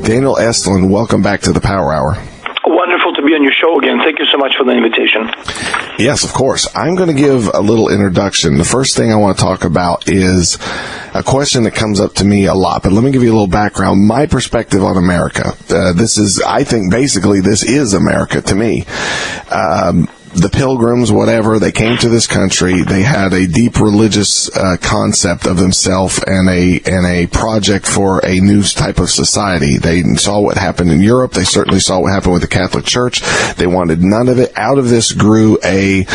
Daniel Estulin, welcome back to the Power Hour. Wonderful to be on your show again. Thank you so much for the invitation. Yes, of course. I'm going to give a little introduction. The first thing I want to talk about is a question that comes up to me a lot, but let me give you a little background. My perspective on America. I think basically this is America to me. The Pilgrims, whatever, they came to this country. They had a deep religious concept of themselves and a project for a new type of society. They saw what happened in Europe. They certainly saw what happened with the Catholic Church. They wanted none of it. Out of this grew a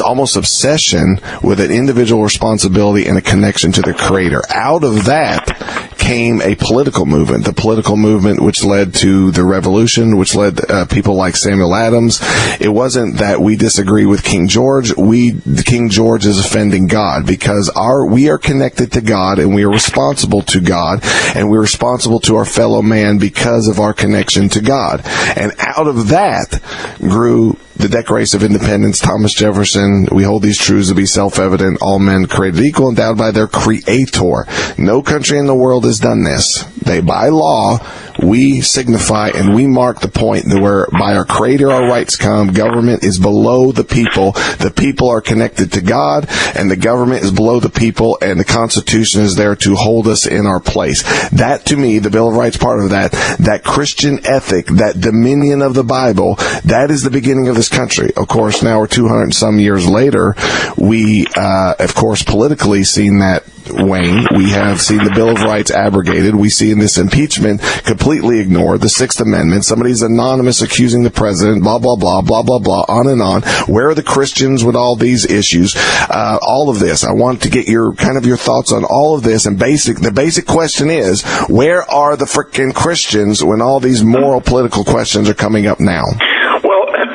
almost obsession with an individual responsibility and a connection to the Creator. Out of that came a political movement, the political movement which led to the revolution, which led people like Samuel Adams. It wasn't that we disagree with King George. King George is offending God because we are connected to God and we are responsible to God and we're responsible to our fellow man because of our connection to God. And out of that grew the Declaration of Independence, Thomas Jefferson. We hold these truths to be self-evident, all men created equal, endowed by their Creator. No country in the world has done this. By law, we signify and we mark the point where by our Creator our rights come. Government is below the people. The people are connected to God, and the government is below the people, and the Constitution is there to hold us in our place. That, to me, the Bill of Rights part of that Christian ethic, that dominion of the Bible, that is the beginning of this country. Of course, now we're 200 and some years later. We, of course, politically seen that wane. We have seen the Bill of Rights abrogated. We see in this impeachment completely ignored. The Sixth Amendment. Somebody's anonymous accusing the president, blah, blah, blah, blah, blah, blah, on and on. Where are the Christians with all these issues? All of this. I want to get your thoughts on all of this. And the basic question is, where are the frickin' Christians when all these moral political questions are coming up now?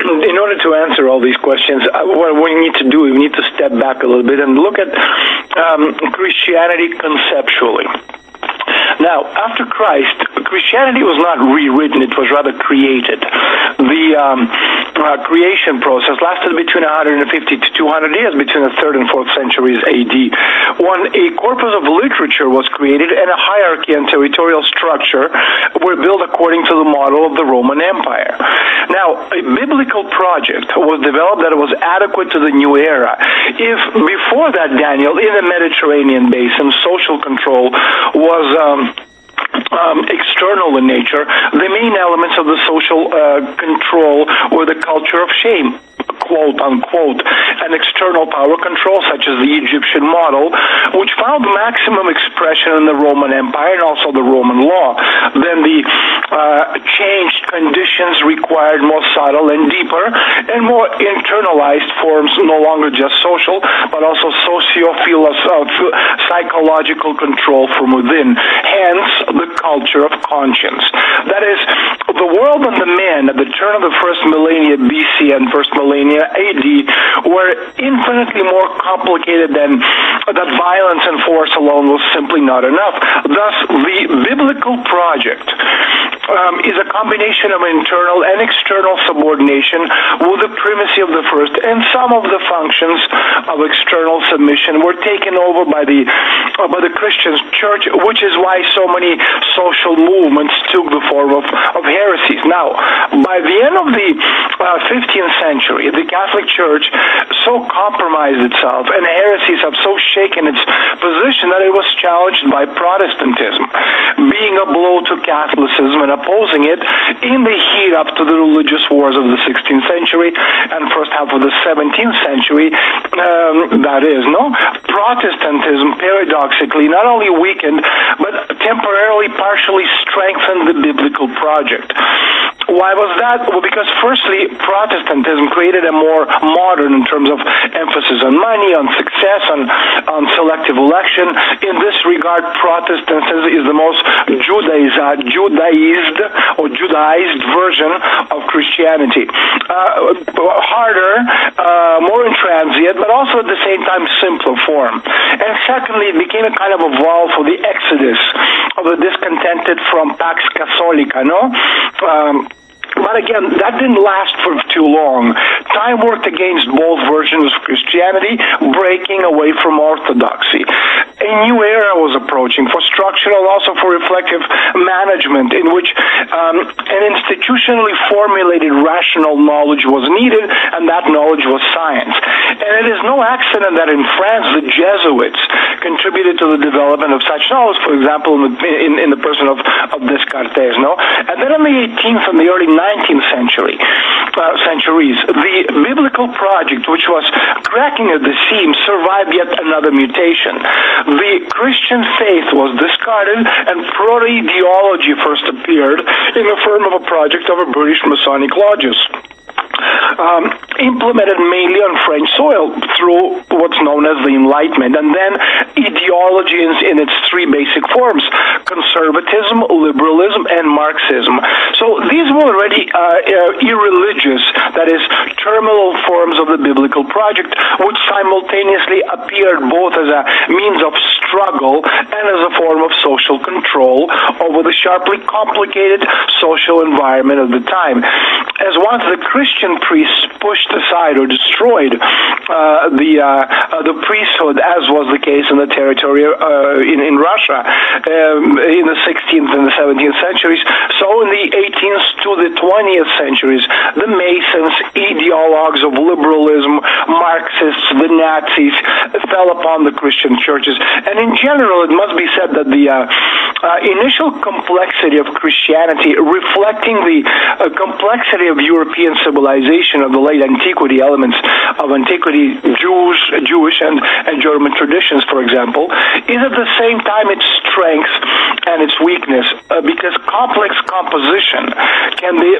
In order to answer all these questions, what we need to do, we need to step back a little bit and look at Christianity conceptually. Now, after Christ, Christianity was not rewritten, it was rather created. The creation process lasted between 150 to 200 years, between the 3rd and 4th centuries AD, when a corpus of literature was created and a hierarchy and territorial structure were built according to the model of the Roman Empire. Now, a biblical project was developed that was adequate to the new era. If before that, Daniel, in the Mediterranean basin, social control was external in nature, the main elements of the social control were the culture of shame, quote unquote, and external power control, such as the Egyptian model, which found maximum expression in the Roman Empire and also the Roman law. Then the changed conditions required more subtle and deeper and more internalized forms, no longer just social, but also psychological control from within. Hence, the culture of conscience. That is, the world and the man at the turn of the first millennia BC and first millennia AD were infinitely more complicated than that violence and force alone was simply not enough. Thus, the biblical project is a combination of internal and external subordination with the primacy of the first, and some of the functions of external submission were taken over by the Christian church, which is why so many social movements took the form of heresies. Now, by the end of the 15th century, the Catholic Church so compromised itself and heresies have so shaken its position that it was challenged by Protestantism, being a blow to Catholicism and opposing it in the heat up to the religious wars of the 16th century and first half of the 17th century. Protestantism paradoxically not only weakened but temporarily partially strengthened the biblical project. Why was that? Well, because firstly, Protestantism created a more modern, in terms of emphasis on money, on success, on selective election. In this regard, Protestantism is the most Judaized version of Christianity. Harder, more intransient, but also at the same time simpler form. And secondly, it became a kind of a valve for the exodus of the discontented from Pax Catholica, But again, that didn't last for too long. Time worked against both versions of Christianity, breaking away from orthodoxy. a new era was approaching for structural, also for reflective management, in which an institutionally formulated rational knowledge was needed, and that knowledge was science. And it is no accident that in France the Jesuits contributed to the development of such knowledge, for example, in the person of Descartes, no? And then in the 18th and the early 19th centuries, the biblical project, which was cracking at the seams, survived yet another mutation. The Christian faith was discarded, and proto-ideology first appeared in the form of a project of a British Masonic lodges. Implemented mainly on French soil through what's known as the Enlightenment, and then ideology in its three basic forms: conservatism, liberalism, and Marxism. So these were already irreligious, that is, terminal forms of the biblical project, which simultaneously appeared both as a means of struggle and as a form of social control over the sharply complicated social environment of the time. As once the Christian priests pushed aside or destroyed the priesthood, as was the case in the territory in Russia in the 16th and the 17th centuries, so in the 18th to the 20th centuries, the Masons, ideologues of liberalism, Marxists, the Nazis, fell upon the Christian churches. And in general, it must be said that the initial complexity of Christianity, reflecting the complexity of European civilization of the late antiquity, elements of antiquity, Jewish and German traditions, for example, is at the same time its strength and its weakness, because complex composition can be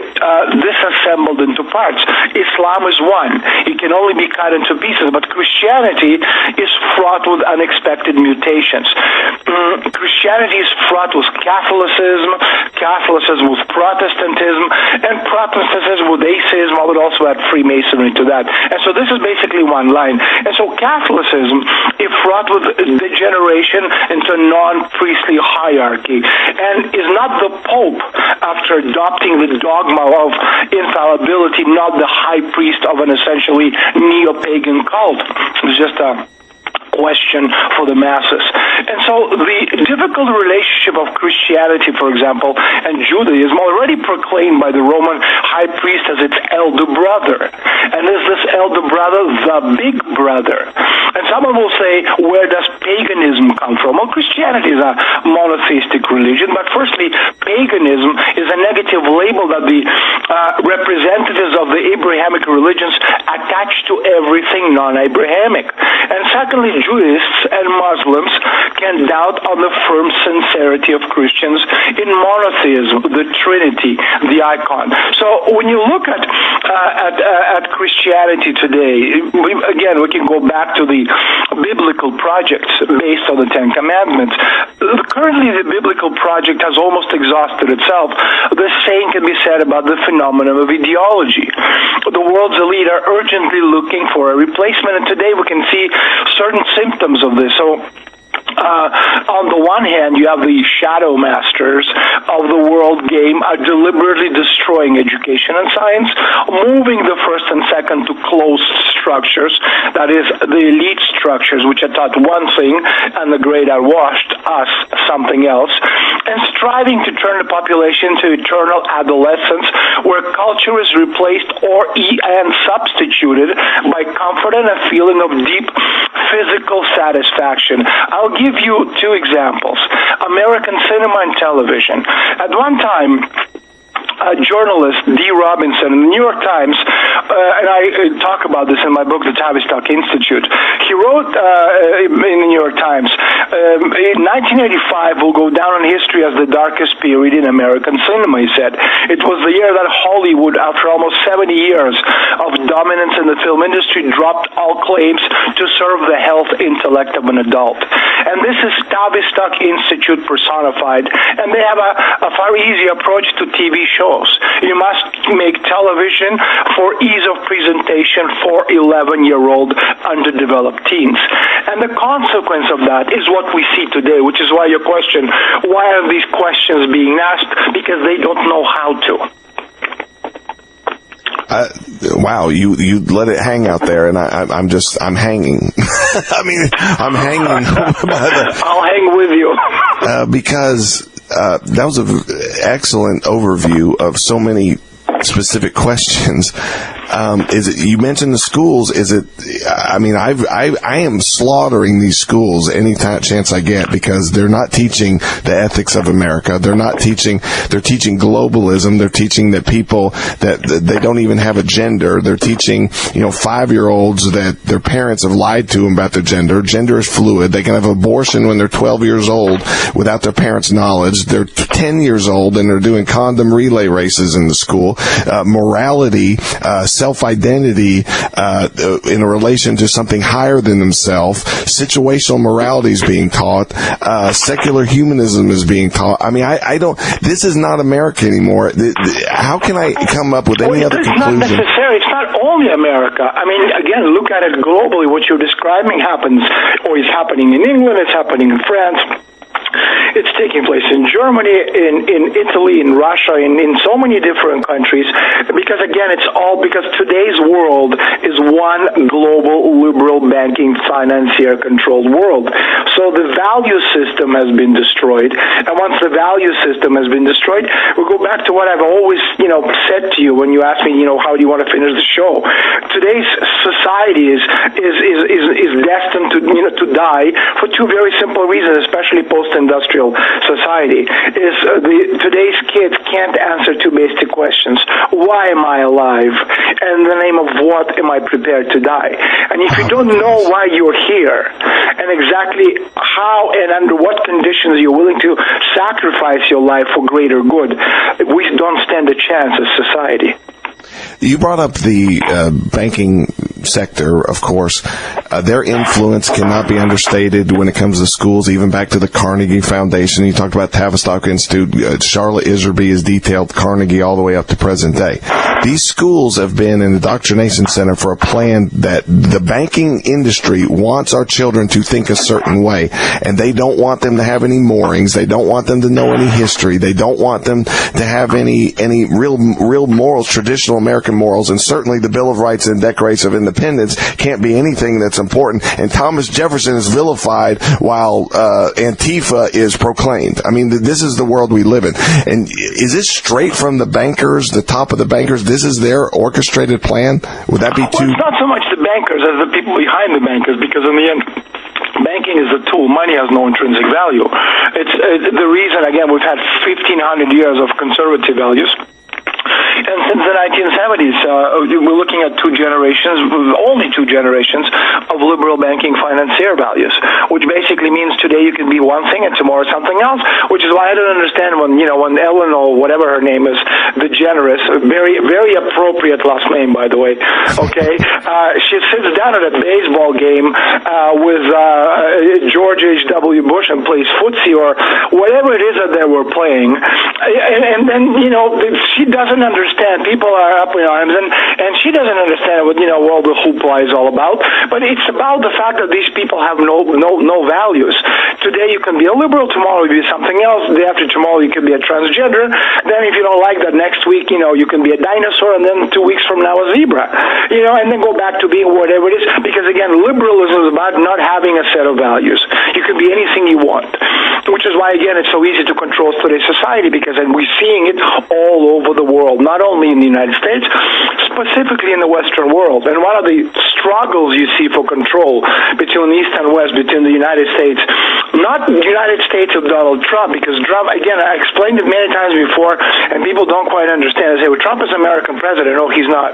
disassembled into parts. Islam is one. It can only be cut into pieces, but Christianity is fraught with unexpected mutations. Christianity is fraught with Catholicism with Protestantism, and Protestantism with atheism. I would also add Freemasonry to that. And so this is basically one line. And so Catholicism is fraught with degeneration into a non-priestly hierarchy, and is not the Pope, after adopting the dogma of infallibility, not the high priest of an essentially neo-pagan cult. It's just a question for the masses. And so the difficult relationship of Christianity, for example, and Judaism, already proclaimed by the Roman high priest as its elder brother. And is this elder brother the big brother? And someone will say, where does paganism come from? Well, Christianity is a monotheistic religion, but firstly, paganism is a negative label that the representatives of the Abrahamic religions attach to everything non-Abrahamic. And secondly, Judists and Muslims can doubt on the firm sincerity of Christians in monotheism, the Trinity, the icon. So when you look at Christianity today, we can go back to the biblical projects based on the Ten Commandments. Currently, the biblical project has almost exhausted itself. The same can be said about the phenomenon of ideology. The world's elite are urgently looking for a replacement, and today we can see certain symptoms of this. So on the one hand, you have the shadow masters of the world game are deliberately destroying education and science, moving the first and second to closed structures, that is, the elite structures, which are taught one thing, and the great are washed, us, something else, and striving to turn the population to eternal adolescence, where culture is replaced and substituted by comfort and a feeling of deep physical satisfaction. I'll give you two examples. American cinema and television. At one time, journalist D. Robinson in the New York Times, and I talk about this in my book, The Tavistock Institute. He wrote in the New York Times, in 1985 will go down in history as the darkest period in American cinema, he said. It was the year that Hollywood, after almost 70 years of dominance in the film industry, dropped all claims to serve the health intellect of an adult. And this is Tavistock Institute personified, and they have a far easy approach to TV shows. You must make television for ease of presentation for 11-year-old underdeveloped teens. And the consequence of that is what we see today, which is why your question, why are these questions being asked? Because they don't know how to. Wow, you let it hang out there, and I'm hanging. I mean, I'm hanging. I'll hang with you. Because that was an excellent overview of so many specific questions. Is it, you mentioned the schools, is it, I mean, I am slaughtering these schools any chance I get, because they're not teaching the ethics of America. They're teaching globalism. They're teaching that people, that they don't even have a gender. They're teaching, 5-year-olds that their parents have lied to them about their gender. Gender is fluid. They can have abortion when they're 12 years old without their parents' knowledge. They're 10 years old and they're doing condom relay races in the school. Morality, self-identity in relation to something higher than themselves. Situational morality is being taught. Secular humanism is being taught. I mean, I don't. This is not America anymore. How can I come up with any other conclusion? It's not necessary. It's not only America. I mean, again, look at it globally. What you're describing happens, or is happening in England. It's happening in France. It's taking place in Germany, in Italy, in Russia, in so many different countries, because again, it's all because today's world is one global liberal banking financier controlled world. So the value system has been destroyed, and once the value system has been destroyed, we go back to what I've always, said to you when you ask me, how do you want to finish the show? Today's society is destined to die for two very simple reasons, especially post-industrial society, is today's kids can't answer two basic questions. Why am I alive? And in the name of what am I prepared to die? And if you don't know why you're here, and exactly how and under what conditions you're willing to sacrifice your life for greater good, we don't stand a chance as society. You brought up the banking sector, of course. Their influence cannot be understated when it comes to schools, even back to the Carnegie Foundation. You talked about Tavistock Institute. Charlotte Iserby has detailed Carnegie all the way up to present day. These schools have been an indoctrination center for a plan that the banking industry wants our children to think a certain way, and they don't want them to have any moorings. They don't want them to know any history. They don't want them to have any real morals, traditional American morals, and certainly the Bill of Rights and Declaration of Independence can't be anything that's important. And Thomas Jefferson is vilified while Antifa is proclaimed. I mean, this is the world we live in. And is this straight from the bankers, the top of the bankers? This is their orchestrated plan? Would that be too... Well, it's not so much the bankers as the people behind the bankers, because in the end, banking is a tool. Money has no intrinsic value. It's the reason, again, we've had 1,500 years of conservative values. And since the 1970s, we're looking at only two generations of liberal banking financier values, which basically means today you can be one thing and tomorrow something else, which is why I don't understand when Ellen or whatever her name is, DeGeneres, very, very appropriate last name, by the way, okay, she sits down at a baseball game with George H.W. Bush and plays footsie or whatever it is that they were playing, and then, she doesn't understand. People are up in arms, and she doesn't understand what all the hoopla is all about. But it's about the fact that these people have no values. Today you can be a liberal, tomorrow you be something else. The day after tomorrow you can be a transgender. Then if you don't like that, next week you can be a dinosaur, and then 2 weeks from now a zebra. And then go back to being whatever it is. Because again, liberalism is about not having a set of values. You can be anything you want. Which is why again it's so easy to control today's society, because we're seeing it all over the world, not only in the United States, specifically in the Western world. And one of the struggles you see for control between East and West, between the United States, not the United States of Donald Trump, because Trump, again, I explained it many times before, and people don't quite understand. They say, well, Trump is American president. No, he's not.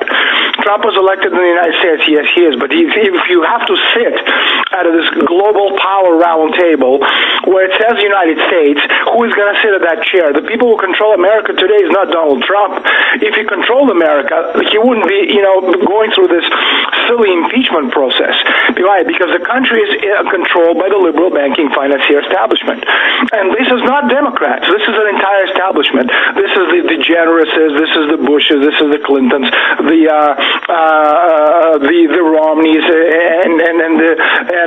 Trump was elected in the United States. Yes, he is. But if you have to sit at this global power round table where it says United States, who is going to sit at that chair? The people who control America today is not Donald Trump. If he controlled America, he wouldn't be, going through this silly impeachment process. Why? Because the country is controlled by the liberal banking financier establishment. And this is not Democrats. This is an entire establishment. This is the DeGenereses, this is the Bushes, this is the Clintons, the the Romneys and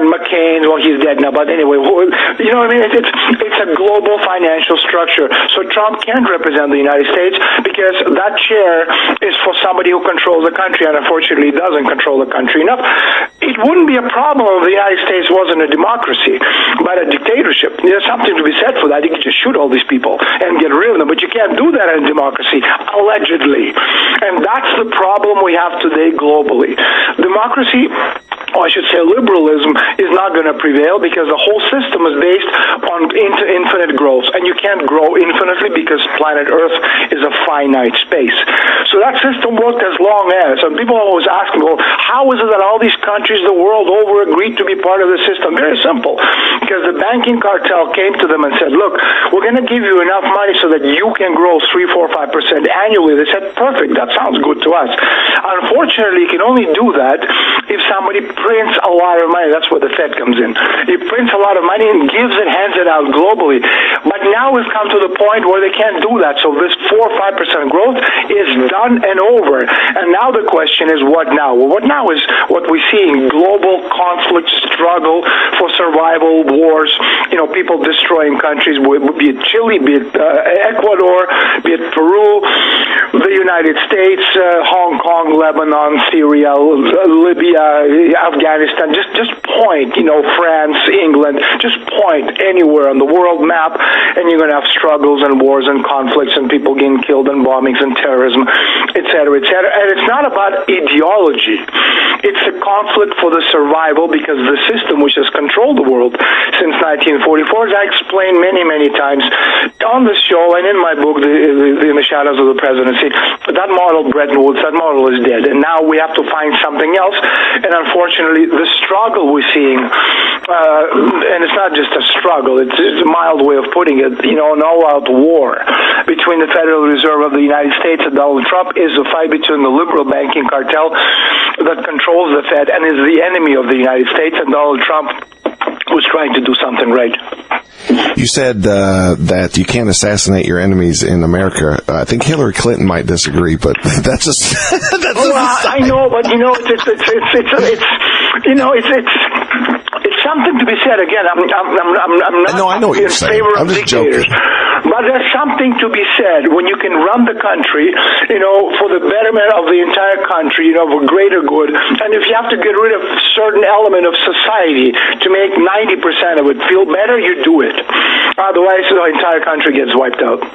McCain. Well, he's dead now, but anyway, you know what I mean? It's a global financial structure. So Trump can't represent the United States because that chair is for somebody who controls the country, and unfortunately doesn't control the country enough. It wouldn't be a problem if the United States wasn't a democracy, but a dictatorship. There's something to be said for that. You can just shoot all these people and get rid of them, but you can't do that in a democracy, allegedly. And that's the problem we have today globally. Democracy, or I should say liberalism, is not going to prevail because the whole system is based on infinite growth, and you can't grow infinitely because planet Earth is a finite space. So that system worked as long as, and people are always asking, well, how is it that all these countries the world over agreed to be part of the system? Very simple, because the banking cartel came to them and said, look, we're going to give you enough money so that you can grow 3, 4, 5% annually. They said, perfect, that sounds good to us. Unfortunately, you can only do that if somebody prints a lot of money. That's where the Fed comes in. It prints a lot of money and gives it, hands it out globally. But now we've come to the point where they can't do that. So this 4 or 5% growth is done and over. And now the question is, what now? Well, what now is what we see in global conflict, struggle for survival, wars, people destroying countries, be it Chile, be it Ecuador, be it Peru, the United States, Hong Kong, Lebanon, Syria, Libya, Afghanistan. Just point, France, England, just point anywhere on the world map, and you're going to have struggles and wars and conflicts and people getting killed and bombings and terrorism, etc., etc. And it's not about ideology. It's a conflict for the survival because the system which has controlled the world since 1944, as I explained many, many times on the show and in my book, In the Shadows of the Presidency, that model, Bretton Woods, that model is dead. And now we have to find something else. And unfortunately, the struggle we're seeing, and it's not just a struggle, it's a mild way of putting it, an all-out war between the Federal Reserve of the United States and Donald Trump is a fight between the liberal banking cartel that controls the Fed and is the enemy of the United States, and Donald Trump was trying to do something right. You said that you can't assassinate your enemies in America. I think Hillary Clinton might disagree, but that's just I know, but it's something to be said. Again, I'm not I know what you're saying. favor of I'm just dictators. joking. But there's something to be said when you can run the country, for the betterment of the entire country, for greater good. And if you have to get rid of a certain element of society to make 90% of it feel better, you do it. Otherwise, the entire country gets wiped out.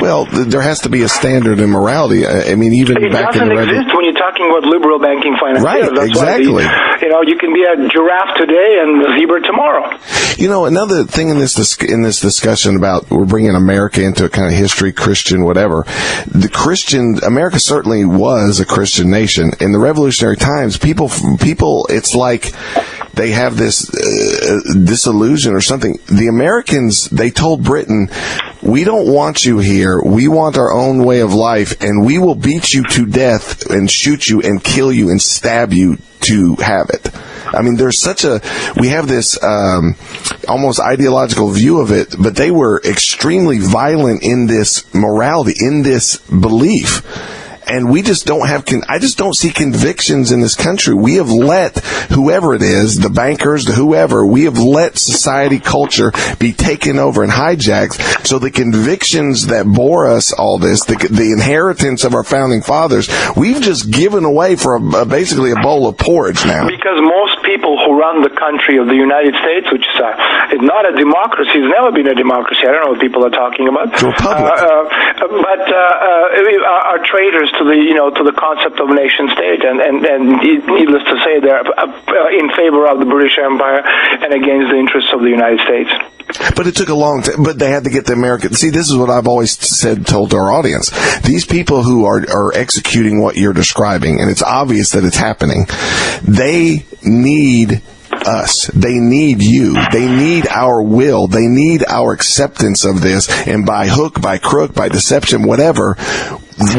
Well, there has to be a standard in morality. I mean, even it back in the doesn't exist when you're talking about liberal banking finance. Right, That's exactly. Why you can be a giraffe today and a zebra tomorrow. Another thing in this discussion about we're bringing America into a kind of history, Christian, whatever. America certainly was a Christian nation. In the revolutionary times, people, it's like they have this disillusion or something. The Americans, they told Britain, we don't want you here. We want our own way of life, and we will beat you to death and shoot you and kill you and stab you to have it. I mean, we have this almost ideological view of it, but they were extremely violent in this morality, in this belief. And we just don't have, I just don't see convictions in this country. We have let whoever it is, the bankers, whoever, we have let society, culture be taken over and hijacked. So the convictions that bore us all this, the inheritance of our founding fathers, we've just given away for basically a bowl of porridge now. Because most people who run the country of the United States, which is not a democracy, it's never been a democracy. I don't know what people are talking about. It's a republic. But are traitors to the concept of nation state, and needless to say, they're in favor of the British Empire and against the interests of the United States. But it took a long time. But they had to get the American. See, this is what I've always told our audience. These people who are executing what you're describing, and it's obvious that it's happening, they need us. They need you. They need our will. They need our acceptance of this. And by hook, by crook, by deception, whatever,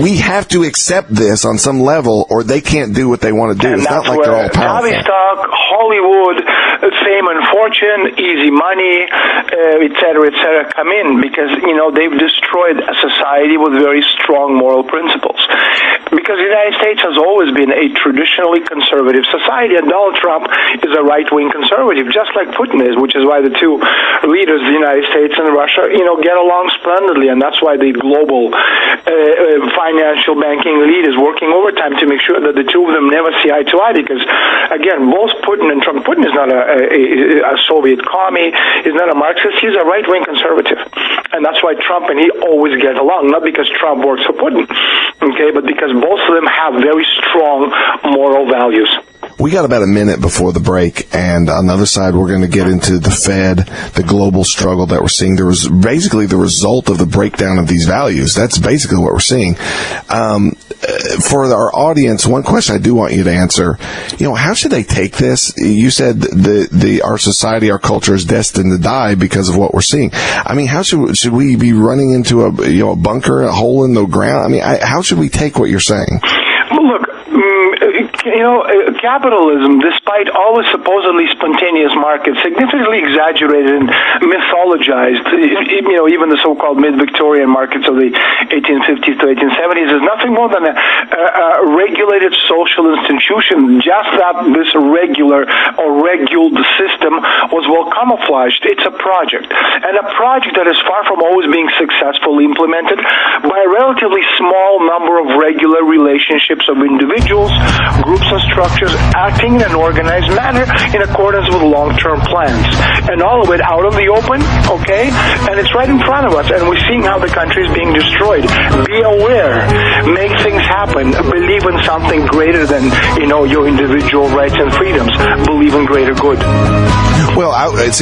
we have to accept this on some level, or they can't do what they want to do. And it's not like they're all powerful. Tavistock, Hollywood, fame and fortune, easy money, et cetera, come in because, they've destroyed a society with very strong moral principles. Because because the United States has always been a traditionally conservative society, and Donald Trump is a right-wing conservative, just like Putin is, which is why the two leaders, the United States and Russia, get along splendidly, and that's why the global financial banking elite is working overtime to make sure that the two of them never see eye to eye, because, again, both Putin and Trump, Putin is not a Soviet commie, he's not a Marxist, he's a right-wing conservative, and that's why Trump and he always get along, not because Trump works for Putin, okay, but because both of them have very strong moral values. We got about a minute before the break, and on the other side, we're going to get into the Fed, the global struggle that we're seeing. There was basically the result of the breakdown of these values. That's basically what we're seeing. For our audience, one question I do want you to answer, how should they take this? You said our society, our culture is destined to die because of what we're seeing. I mean, how should we be running into a bunker, a hole in the ground? I mean, how should we take what you're saying? Well, look, capitalism, despite all the supposedly spontaneous markets, significantly exaggerated and mythologized, even the so-called mid-Victorian markets of the 1850s to 1870s, is nothing more than a regulated social institution, just that this regular or reguled system was well camouflaged. It's a project, and a project that is far from always being successfully implemented by a relatively small number of regular relationships of individuals, groups and structures acting in an organized manner in accordance with long-term plans. And all of it out of the open, okay? And it's right in front of us, and we're seeing how the country is being destroyed. Be aware. Make things happen. Believe in something greater than, your individual rights and freedoms. Believe in greater good. Well,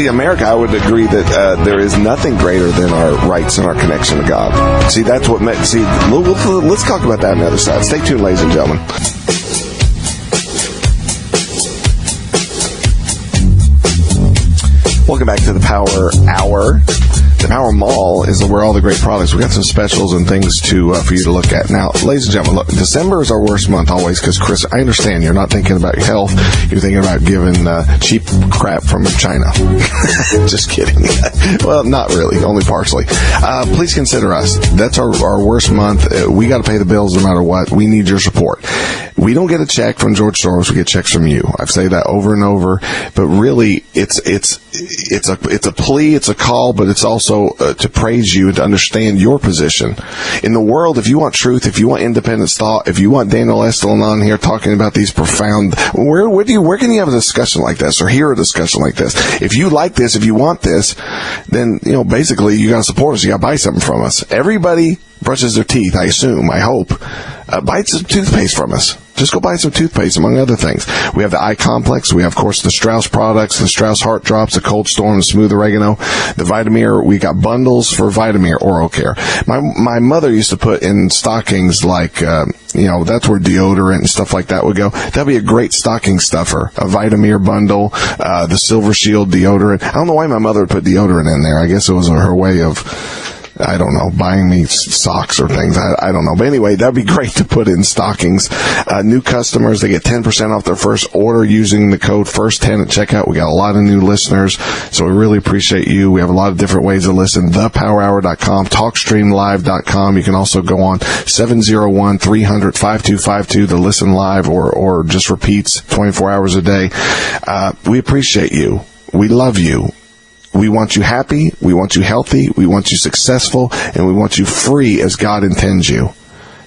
America, I would agree that there is nothing greater than our rights and our connection to God. See, that's what let's talk about that on the other side. Stay tuned, ladies and gentlemen. Welcome back to the Power Hour. The Power Mall is where all the great products. We got some specials and things for you to look at. Now, ladies and gentlemen, look, December is our worst month always because, Chris, I understand you're not thinking about your health. You're thinking about giving cheap crap from China. Just kidding. Well, not really, only partially. Please consider us. That's our worst month. We got to pay the bills no matter what. We need your support. We don't get a check from George Soros. We get checks from you. I've said that over and over. But really, it's a plea, it's a call, but it's also to praise you and to understand your position in the world. If you want truth, if you want independent thought, if you want Daniel Estulin on here talking about these profound, where can you have a discussion like this or hear a discussion like this? If you like this, if you want this, then basically you got to support us. You got to buy something from us. Everybody brushes their teeth, I assume, I hope. Buy some toothpaste from us. Just go buy some toothpaste, among other things. We have the eye complex. We have, of course, the Strauss products, the Strauss Heart Drops, the Cold Storm, the Smooth Oregano, the Vitamir. We got bundles for Vitamir Oral Care. My mother used to put in stockings like, that's where deodorant and stuff like that would go. That'd be a great stocking stuffer. A Vitamir bundle, the Silver Shield deodorant. I don't know why my mother would put deodorant in there. I guess it was her way of, I don't know, buying me socks or things. I don't know. But anyway, that'd be great to put in stockings. New customers, they get 10% off their first order using the code FIRST10 at checkout. We got a lot of new listeners, so we really appreciate you. We have a lot of different ways to listen. ThePowerHour.com, TalkStreamLive.com. You can also go on 701-300-5252 to listen live or just repeats 24 hours a day. We appreciate you. We love you. We want you happy, we want you healthy, we want you successful, and we want you free as God intends you.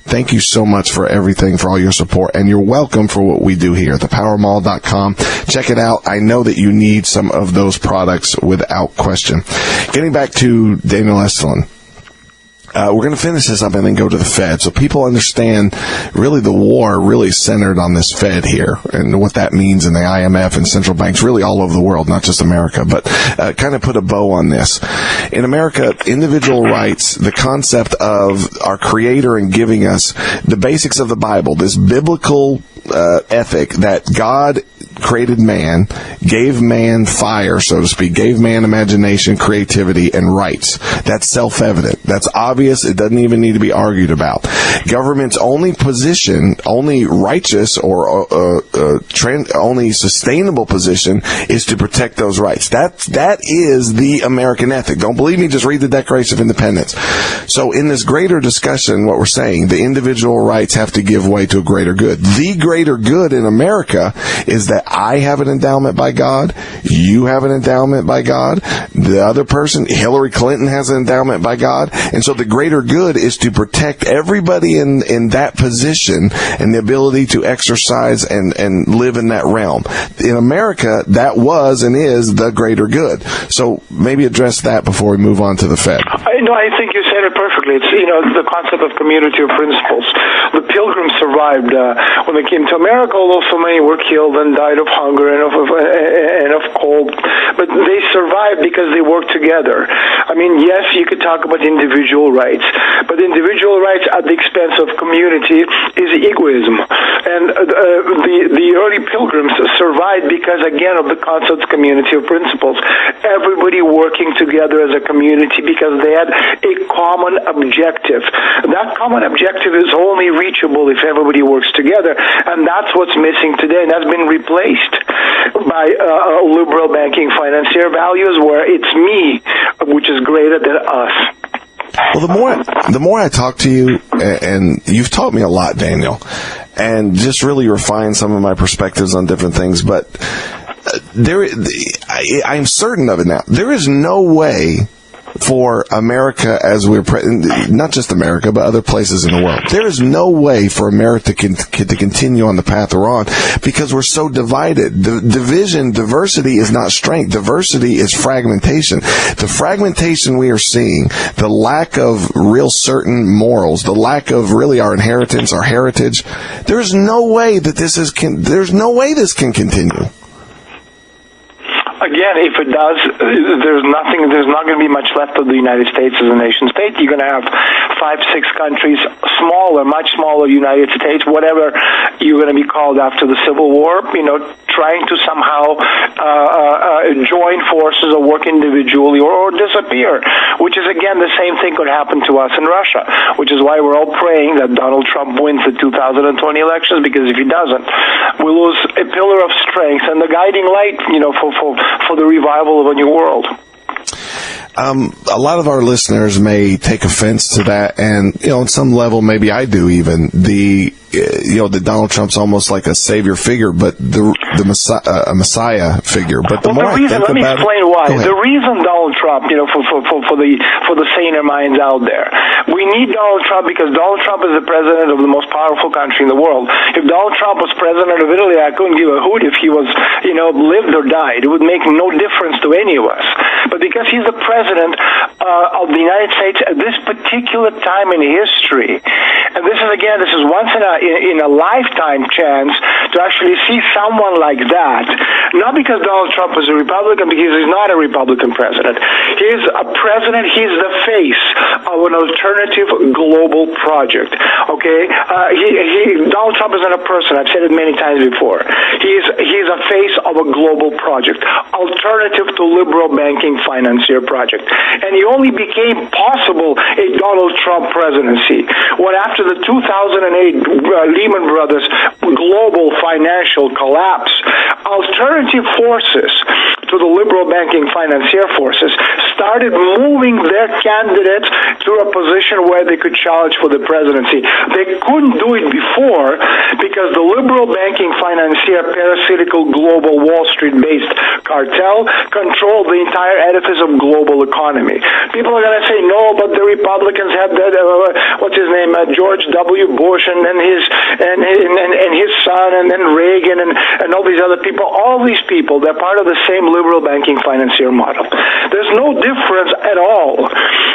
Thank you so much for everything, for all your support, and you're welcome for what we do here, thepowermall.com. Check it out. I know that you need some of those products without question. Getting back to Daniel Estulin. We're going to finish this up and then go to the Fed. So people understand really the war really centered on this Fed here and what that means in the IMF and central banks really all over the world, not just America, but kind of put a bow on this. In America, individual rights, the concept of our Creator and giving us the basics of the Bible, this biblical ethic that God created man, gave man fire, so to speak, gave man imagination, creativity, and rights. That's self-evident. That's obvious. It doesn't even need to be argued about. Government's only position, only righteous or only sustainable position is to protect those rights. That is the American ethic. Don't believe me? Just read the Declaration of Independence. So in this greater discussion, what we're saying, the individual rights have to give way to a greater good. The greater good in America is that I have an endowment by God, you have an endowment by God, the other person, Hillary Clinton, has an endowment by God, and so the greater good is to protect everybody in that position and the ability to exercise and live in that realm. In America, that was and is the greater good. So maybe address that before we move on to the Fed. I think you said it perfectly. It's, the concept of community of principles. The Pilgrims survived when they came to America, although so many were killed and died of hunger and of cold. But they survived because they worked together. I mean, yes, you could talk about individual rights, but individual rights at the expense of community is egoism. And the early Pilgrims survived because, again, of the concept of community of principles. Everybody working together as a community because they had a common objective. That common objective is only reachable if everybody works together, and that's what's missing today, and that's been replaced by liberal banking financier values where it's me, which is greater than us. Well, the more I talk to you, and you've taught me a lot, Daniel, and just really refined some of my perspectives on different things, but I'm certain of it now. There is no way for America, as we're not just America, but other places in the world. There is no way for America to continue on the path we're on because we're so divided. Diversity is not strength. Diversity is fragmentation. The fragmentation we are seeing, the lack of real certain morals, the lack of really our inheritance, our heritage. There's no way that there's no way this can continue. Again, if it does, there's not going to be much left of the United States as a nation state. You're going to have 5-6 countries, much smaller United States, whatever you're going to be called after the Civil War, trying to somehow join forces or work individually or disappear, which is, again, the same thing could happen to us in Russia, which is why we're all praying that Donald Trump wins the 2020 elections, because if he doesn't, we lose a pillar of strength and the guiding light, for the revival of a new world. A lot of our listeners may take offense to that, and on some level, maybe I do even. That Donald Trump's almost like a savior figure, but a Messiah figure. But the more I think about it, let me explain why. The reason Donald Trump, for the saner minds out there, we need Donald Trump because Donald Trump is the president of the most powerful country in the world. If Donald Trump was president of Italy, I couldn't give a hoot if he was, lived or died. It would make no difference to any of us. But because he's the president of the United States at this particular time in history, and this is once in a lifetime chance to actually see someone like that, not because Donald Trump is a Republican, because he's not a Republican president. He's a president, he's the face of an alternative global project, okay? Donald Trump is not a person, I've said it many times before. He's a face of a global project, alternative to liberal banking financier project. And he only became possible a Donald Trump presidency when after the 2008 Lehman Brothers global financial collapse, alternative forces to the liberal banking financier forces started moving their candidates to a position where they could challenge for the presidency. They couldn't do it before because the liberal banking financier parasitical global Wall Street-based cartel controlled the entire edifice of global economy. People are going to say, no, but the Republicans have George W. Bush and then his son and then Reagan and all these other people. All these people, they're part of the same liberal banking financier model. There's no difference at all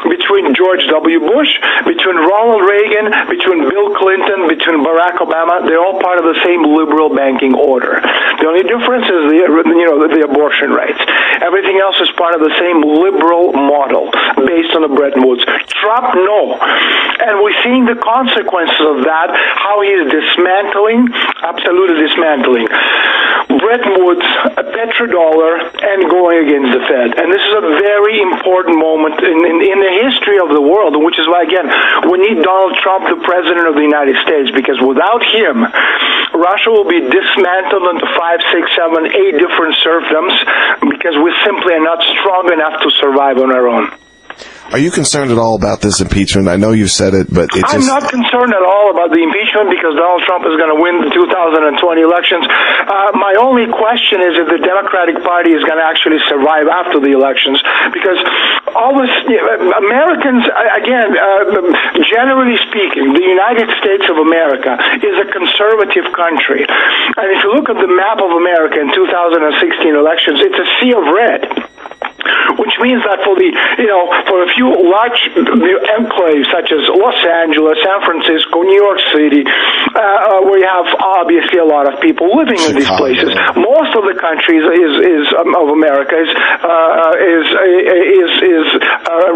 between George W. Bush, between Ronald Reagan, between Bill Clinton, between Barack Obama. They're all part of the same liberal banking order. The only difference is the abortion rights. Everything else is part of the same liberal model based on the Bretton Woods. Trump, no. And we're seeing the consequences of that, how he is dismantling, absolutely dismantling. Bretton Woods, a petrodollar, and going against the Fed. And this is a very important moment in the history of the world, which is why, again, we need Donald Trump, the President of the United States, because without him, Russia will be dismantled into 5, 6, 7, 8 different serfdoms because we simply are not strong enough to survive on our own. Are you concerned at all about this impeachment? I know you said it, but it's I'm not concerned at all about the impeachment because Donald Trump is going to win the 2020 elections. My only question is if the Democratic Party is going to actually survive after the elections, because all this, Americans, again, generally speaking, the United States of America is a conservative country. And if you look at the map of America in 2016 elections, it's a sea of red. Which means that for a few large enclaves such as Los Angeles, San Francisco, New York City, where you have obviously a lot of people living in these places, most of the country of America is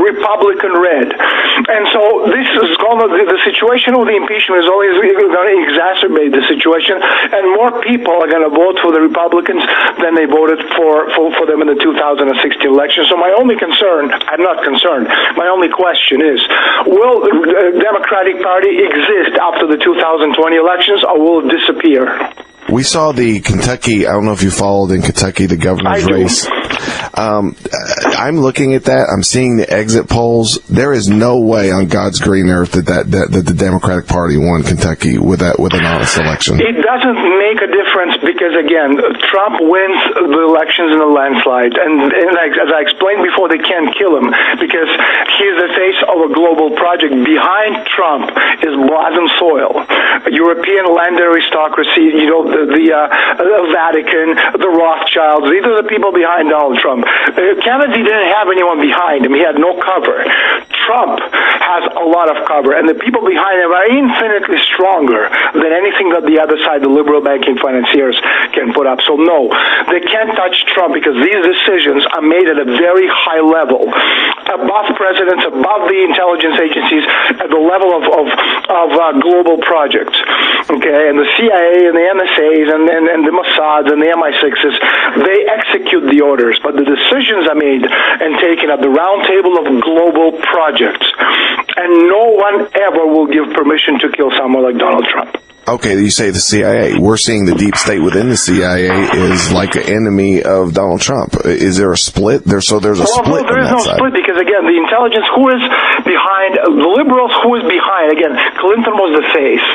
Republican red, and so this is going to the situation of the impeachment is always going to exacerbate the situation, and more people are going to vote for the Republicans than they voted for them in the 2016 election. So my only concern, I'm not concerned, my only question is, will the Democratic Party exist after the 2020 elections, or will it disappear? We saw the Kentucky, I don't know if you followed in Kentucky, the governor's race. I'm looking at that. I'm seeing the exit polls. There is no way on God's green earth that the Democratic Party won Kentucky with an honest election. It doesn't make a difference because, again, Trump wins the elections in a landslide. And as I explained before, they can't kill him because he's the face of a global project. Behind Trump is blood and soil. European land aristocracy, the Vatican, the Rothschilds. These are the people behind Donald Trump. Kennedy didn't have anyone behind him. He had no cover. Trump has a lot of cover, and the people behind him are infinitely stronger than anything that the other side, the liberal banking financiers, can put up. So no, they can't touch Trump because these decisions are made at a very high level, above presidents, above the intelligence agencies, at the level of global projects. Okay, and the CIA and the NSAs and the Mossad and the MI6s, they execute the orders, but the decisions are made and taken at the round table of global projects. And no one ever will give permission to kill someone like Donald Trump. Okay, you say the CIA. We're seeing the deep state within the CIA is like an enemy of Donald Trump. Is there a split? There's a split. No, there is no split because, again, the intelligence, who is behind, the liberals, who is behind, again, Clinton was the face.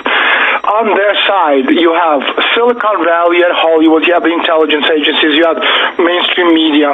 On their side, you have Silicon Valley and Hollywood, you have the intelligence agencies, you have mainstream media,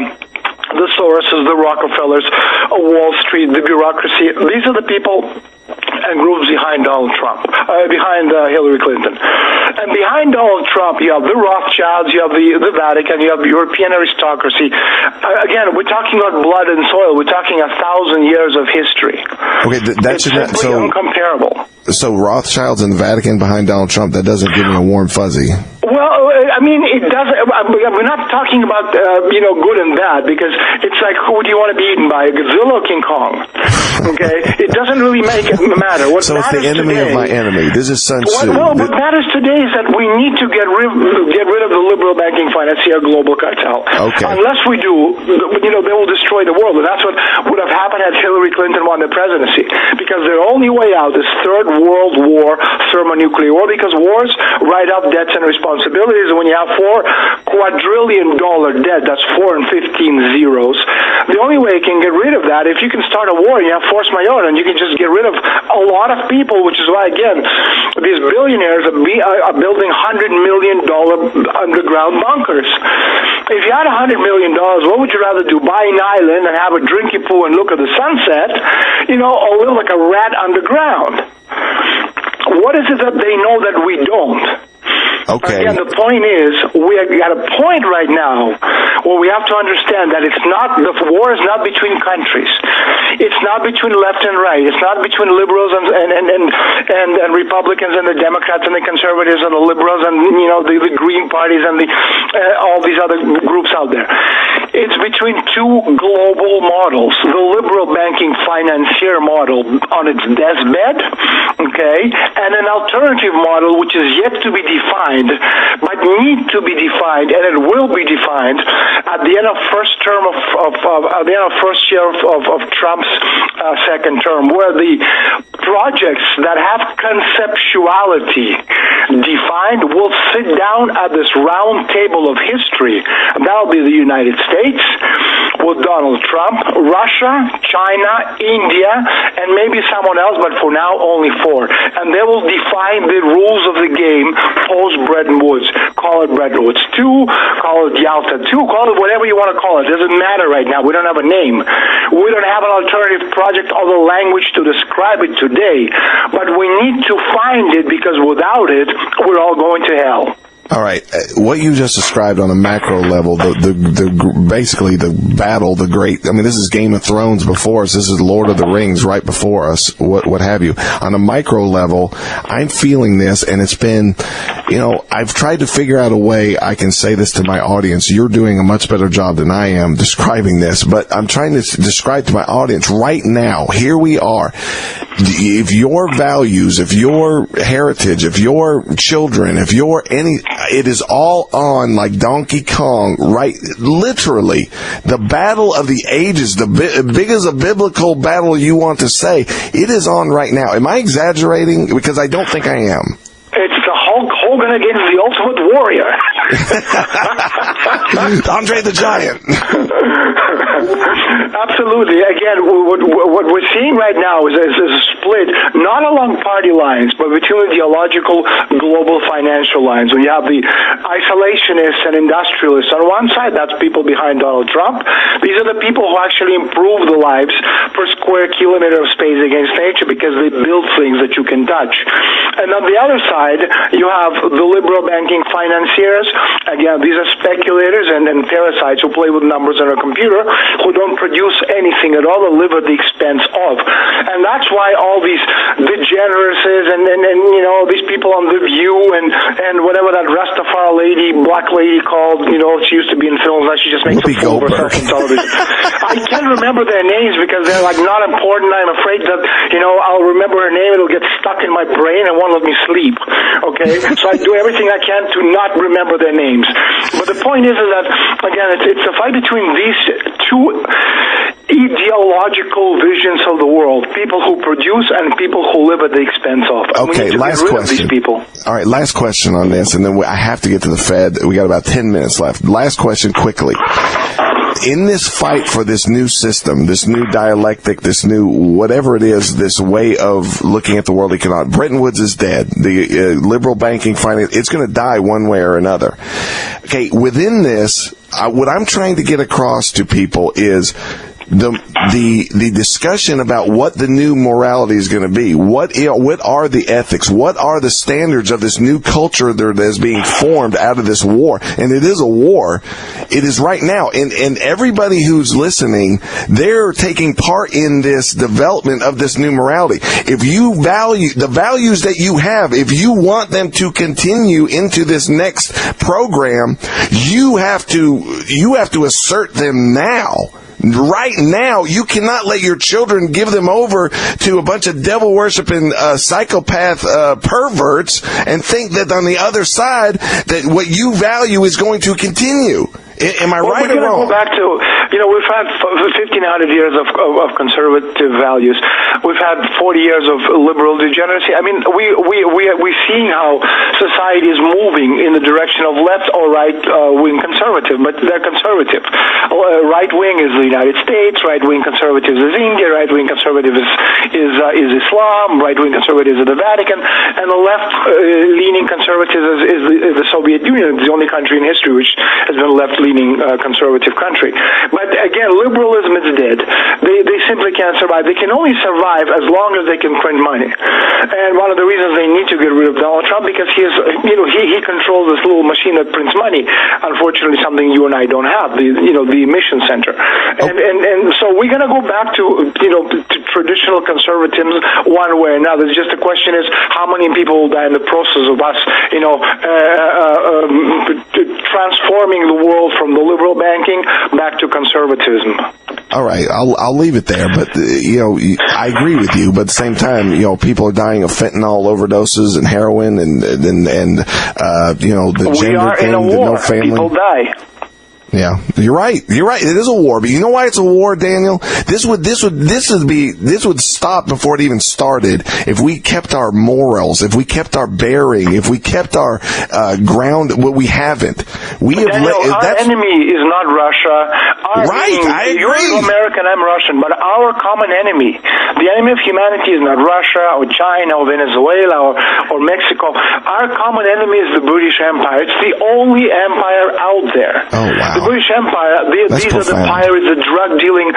the Soroses, the Rockefellers, Wall Street, the bureaucracy. These are the people and groups behind Donald Trump, behind Hillary Clinton. And behind Donald Trump, you have the Rothschilds, you have the Vatican, you have European aristocracy. Again, we're talking about blood and soil. We're talking 1,000 years of history. Okay, that's simply uncomparable. So Rothschilds and the Vatican behind Donald Trump, that doesn't give me a warm fuzzy. Well, I mean, it doesn't. We're not talking about good and bad because it's like, who do you want to be eaten by, Godzilla or King Kong? Okay, it doesn't really matter. What so it's the enemy today, of my enemy. This is Sun Tzu. What matters today is that we need to get rid of the liberal banking financier global cartel. Okay. Unless we do, they will destroy the world, and that's what would have happened had Hillary Clinton won the presidency. Because their only way out is Third World War, thermonuclear war. Because wars write off debts and responsibilities, and when you have $4 quadrillion debt, that's 4 and 15 zeros. The only way you can get rid of that, if you can start a war and you have force majeure, and you can just get rid of a lot of people, which is why, again, these billionaires are building $100 million underground bunkers. If you had $100 million, what would you rather do? Buy an island and have a drinky pool and look at the sunset, or live like a rat underground? What is it that they know that we don't? Okay. Again, the point is, we are at a point right now where we have to understand that the war is not between countries. It's not between left and right. It's not between liberals and Republicans and the Democrats and the conservatives and the liberals and the Green parties and all these other groups out there. It's between two global models. The liberal banking financier model on its deathbed, okay, and an alternative model which is yet to be defined, but need to be defined, and it will be defined at the end of first term at the end of first year of Trump's second term, where the projects that have conceptuality defined will sit down at this round table of history. That'll be the United States with Donald Trump, Russia, China, India, and maybe someone else, but for now only four. And they will define the rules of the game post-Bretton Woods. Call it Bretton Woods 2, call it Yalta 2, call it whatever you want to call it. It doesn't matter right now. We don't have a name. We don't have an alternative project or the language to describe it today. But we need to find it, because without it, we're all going to hell. All right, what you just described on a macro level, basically the battle, the great, I mean, this is Game of Thrones before us, this is Lord of the Rings right before us, what have you. On a micro level, I'm feeling this, and it's been, I've tried to figure out a way I can say this to my audience. You're doing a much better job than I am describing this, but I'm trying to describe to my audience right now, here we are. If your values, if your heritage, if your children, if your it is all on like Donkey Kong, right? Literally, the battle of the ages, big as a biblical battle you want to say, it is on right now. Am I exaggerating? Because I don't think I am. It's the Hulk Hogan against the Ultimate Warrior. Andre the Giant. Absolutely. Again, what we're seeing right now is a split, not along party lines, but between ideological global financial lines. When you have the isolationists and industrialists on one side, that's people behind Donald Trump. These are the people who actually improve the lives per square kilometer of space against nature, because they build things that you can touch. And on the other side, you have the liberal banking financiers. Again, these are speculators and parasites who play with numbers on a computer, who don't produce anything at all, or live at the expense of. And that's why all these degeneracies and these people on The View and whatever that Rastafari lady, black lady called, she used to be in films, now she just makes a fool of herself on television. I can't remember their names because they're like not important. I'm afraid that, I'll remember her name, it'll get stuck in my brain and won't let me sleep. Okay? So I do everything I can to not remember their names. But the point is that, again, it's a fight between these two ideological visions of the world, people who produce and people who live at the expense of. And okay, last question. These people. All right, last question on this, and then I have to get to the Fed. We got about 10 minutes left. Last question quickly. In this fight for this new system, this new dialectic, this new whatever it is, this way of looking at the world economic, Bretton Woods is dead. The liberal banking finance, it's going to die one way or another. Okay, within this, what I'm trying to get across to people is the discussion about what the new morality is going to be. What are the ethics? What are the standards of this new culture that is being formed out of this war? And it is a war. It is right now. And everybody who's listening, they're taking part in this development of this new morality. If you value the values that you have, if you want them to continue into this next program, you have to assert them now. Right now, you cannot let your children give them over to a bunch of devil-worshipping psychopath perverts and think that on the other side that what you value is going to continue. Am I right or wrong? Go back to, we've had 1,500 years of conservative values. We've had 40 years of liberal degeneracy. I mean, we're seeing how society is moving in the direction of left or right-wing conservative, but they're conservative. Right-wing is the United States, right-wing conservatives is India, right-wing conservative is Islam, right-wing conservatives is the Vatican, and the left-leaning conservative is the Soviet Union. It's the only country in history which has been a left-leaning conservative country. But again, liberalism is dead. They simply can't survive. They can only survive as long as they can print money. And one of the reasons they need to get rid of Donald Trump, because he controls this little machine that prints money. Unfortunately, something you and I don't have, the emission center. And so we're going to go back to traditional conservatism one way or another. Just the question is how many people will die in the process of us, transforming the world from the liberal banking back to conservatism. All right, I'll leave it there. But I agree with you. But at the same time, people are dying of fentanyl overdoses and heroin, and the gender we are thing, in a war. No family. People die. Yeah, you're right. You're right. It is a war, but you know why it's a war, Daniel? This would stop before it even started if we kept our morals, if we kept our bearing, if we kept our ground. What we haven't. Our enemy is not Russia. I agree. You're American, I'm Russian, but our common enemy, the enemy of humanity, is not Russia or China or Venezuela or Mexico. Our common enemy is the British Empire. It's the only empire out there. Oh wow. The British Empire, these are the pirates, the drug-dealing,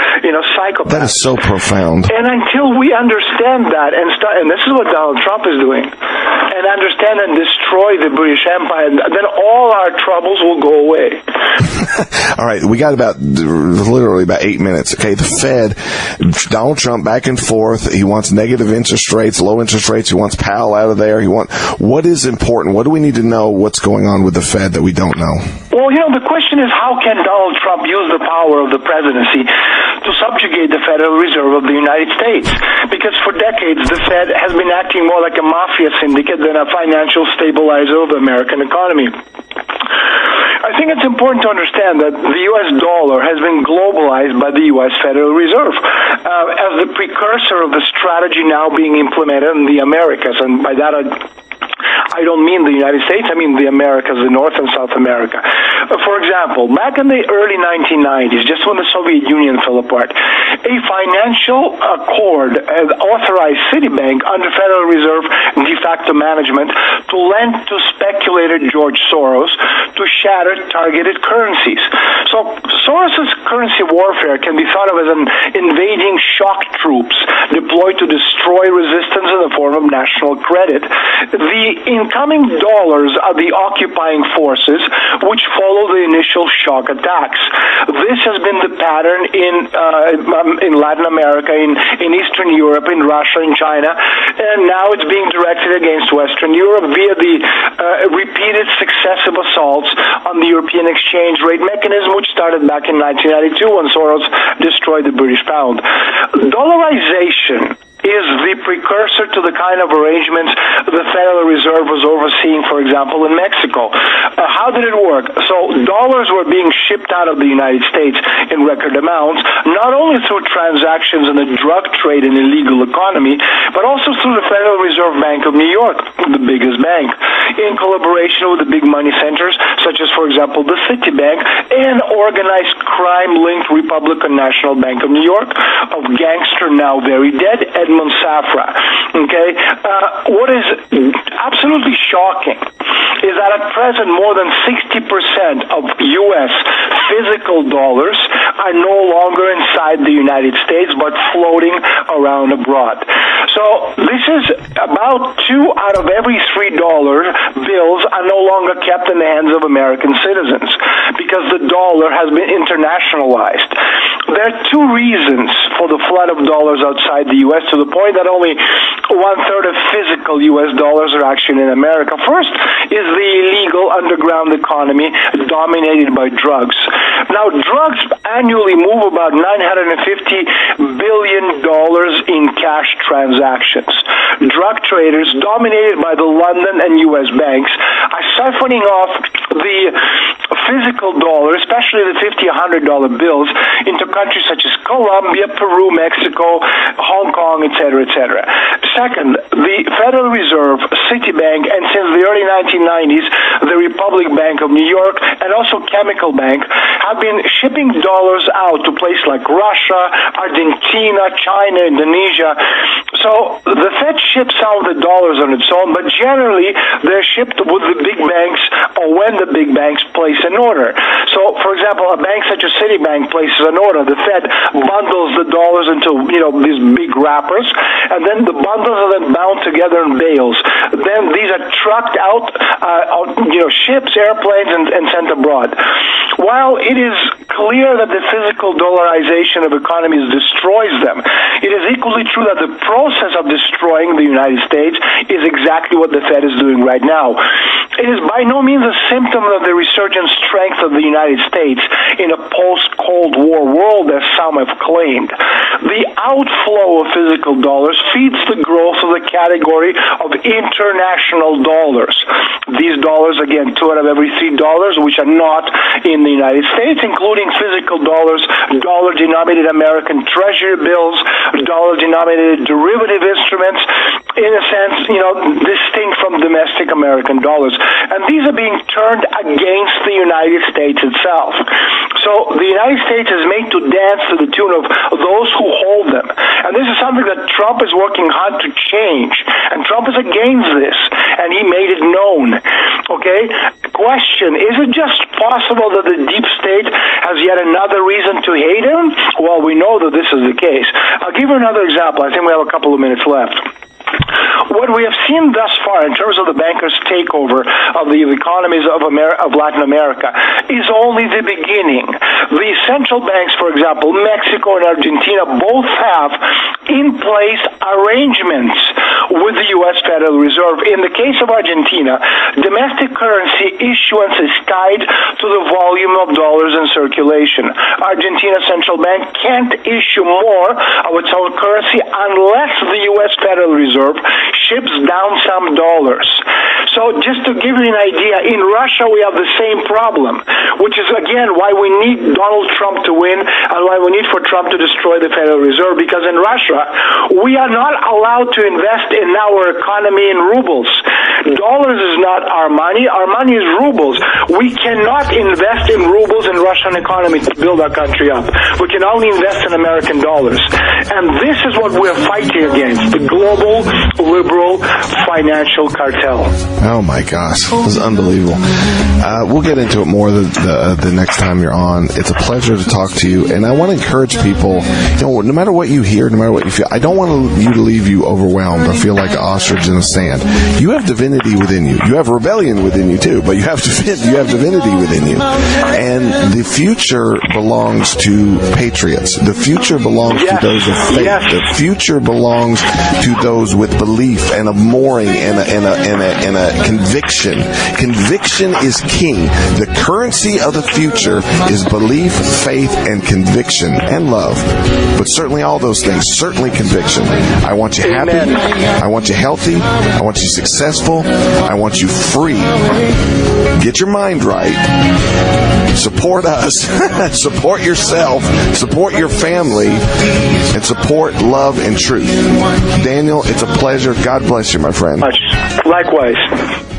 psychopaths. That is so profound. And until we understand that, and this is what Donald Trump is doing, and understand and destroy the British Empire, then all our troubles will go away. All right, we got literally about 8 minutes. Okay, the Fed, Donald Trump back and forth. He wants negative interest rates, low interest rates. He wants Powell out of there. What is important? What do we need to know? What's going on with the Fed that we don't know? Well, the question is, how can Donald Trump use the power of the presidency to subjugate the Federal Reserve of the United States? Because for decades, the Fed has been acting more like a mafia syndicate than a financial stabilizer of the American economy. I think it's important to understand that the U.S. dollar has been globalized by the U.S. Federal Reserve as the precursor of the strategy now being implemented in the Americas. And by that, I don't mean the United States, I mean the Americas, the North and South America. For example, back in the early 1990s, just when the Soviet Union fell apart, a financial accord authorized Citibank under Federal Reserve de facto management to lend to speculator George Soros to shatter targeted currencies. So Soros's currency warfare can be thought of as an invading shock troops deployed to destroy resistance in the form of national credit. The incoming dollars are the occupying forces which follow the initial shock attacks. This has been the pattern in Latin America, in Eastern Europe, in Russia, in China, and now it's being directed against Western Europe via the repeated successive assaults on the European exchange rate mechanism, which started back in 1992 when Soros destroyed the British pound. Dollarization is the precursor to the kind of arrangements the Federal Reserve was overseeing, for example, in Mexico. How did it work? So dollars were being shipped out of the United States in record amounts, not only through transactions in the drug trade and illegal economy, but also through the Federal Reserve Bank of New York, the biggest bank, in collaboration with the big money centers, such as, for example, the Citibank and organized crime-linked Republican National Bank of New York, of gangster now very dead, Edmund Safra. Okay? What is absolutely shocking is that at present more than 60% of U.S. physical dollars are no longer inside the United States but floating around abroad. So this is about 2 out of every $3 bills are no longer kept in the hands of American citizens because the dollar has been internationalized. There are 2 reasons for the flood of dollars outside the U.S. to the point that only 1/3 of physical U.S. dollars are actually in America. First is the illegal underground economy dominated by drugs. Now, drugs annually move about $950 billion in cash transactions. Drug traders, dominated by the London and U.S. banks, are siphoning off the physical dollar, especially the $50, $100 bills, into countries such as Colombia, Peru, Mexico, Hong Kong, etc., etc. Second, the Federal Reserve, Citibank, and since the early 1990s, the Republic Bank of New York, and also Chemical Bank, have been shipping dollars out to places like Russia, Argentina, China, Indonesia. So the Fed ships out the dollars on its own, but generally they're shipped with the big banks or when the big banks place an order. So, for example, a bank such as Citibank places an order. The Fed bundles the dollars into these big wrappers, and then the bundles are then bound together in bales. Then these are trucked out out, ships, airplanes, and sent abroad. While it is clear that the physical dollarization of economies destroys them, it is equally true that the process of destroying the United States is exactly what the Fed is doing right now. It is by no means a symptom of the resurgent strength of the United States in a post-Cold War world, as some have claimed. The outflow of physical dollars feeds the growth of the category of international dollars. These dollars, again, 2 out of every $3 which are not in the United States, including physical dollars, dollar-denominated American Treasury bills, dollar-denominated derivative instruments, in a sense, distinct from domestic American dollars. And these are being turned against the United States itself. So the United States is made to dance to the tune of those who hold them. And this is something that Trump is working hard to change. And Trump is against this. And he made it known. Okay? Question, is it just possible that the deep state has yet another reason to hate him? Well, we know that this is the case. I'll give you another example. I think we have a couple of minutes left. What we have seen thus far in terms of the bankers' takeover of the economies of Latin America is only the beginning. The central banks, for example, Mexico and Argentina, both have in place arrangements with the U.S. Federal Reserve. In the case of Argentina, domestic currency issuance is tied to the volume of dollars in circulation. Argentina's central bank can't issue more of its own currency unless the U.S. Federal Reserve ships down some dollars. So just to give you an idea, in Russia we have the same problem, which is again why we need Donald Trump to win and why we need for Trump to destroy the Federal Reserve, because in Russia we are not allowed to invest in our economy in rubles. Dollars is not our money is rubles. We cannot invest in rubles in Russian economy to build our country up. We can only invest in American dollars. And this is what we're fighting against, the global liberal financial cartel. Oh my gosh, this is unbelievable. We'll get into it more the next time you're on. It's a pleasure to talk to you, and I want to encourage people, no matter what you hear, no matter what you feel, I don't want you to leave you overwhelmed or feel like an ostrich in the sand. You have divinity within you. You have rebellion within you too, but you have divinity within you. And the future belongs to patriots. The future belongs to those of faith. The future belongs to those with belief and a mooring and a conviction. Conviction is king. The currency of the future is belief, faith, and conviction, and love. But certainly all those things. Certainly conviction. I want you happy. I want you healthy. I want you successful. I want you free. Get your mind right. Support us. Support yourself. Support your family. And support love and truth. Daniel, it's a pleasure. God bless you, my friend. Likewise.